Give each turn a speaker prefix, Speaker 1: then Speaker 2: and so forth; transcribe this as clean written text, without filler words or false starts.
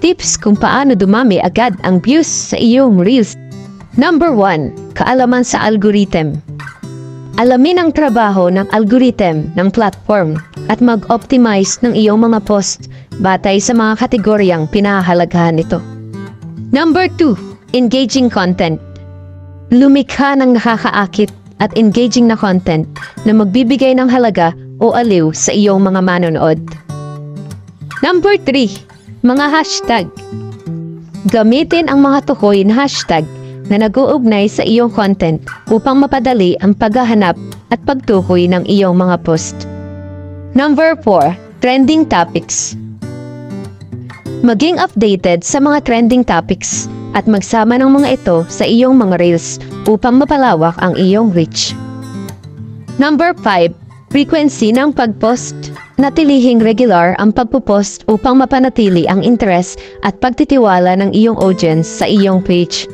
Speaker 1: tips kung paano dumami agad ang views sa iyong Reels. Number 1. Kaalaman sa algorithm. Alamin ang trabaho ng algorithm ng platform at mag-optimize ng iyong mga post batay sa mga kategoryang pinahahalagahan nito. Number 2. Engaging content. Lumikha ng nakakaakit at engaging na content na magbibigay ng halaga o aliw sa iyong mga manonood. Number 3. Mga hashtag. Gamitin ang mga tukoy na hashtag na nag-uugnay sa iyong content upang mapadali ang paghahanap at pagtukoy ng iyong mga post. Number 4. Trending topics. Maging updated sa mga trending topics at magsama ng mga ito sa iyong mga reels upang mapalawak ang iyong reach. Number 5. Frequency ng pagpost. Natilihing regular ang pagpupost upang mapanatili ang interest at pagtitiwala ng iyong audience sa iyong page.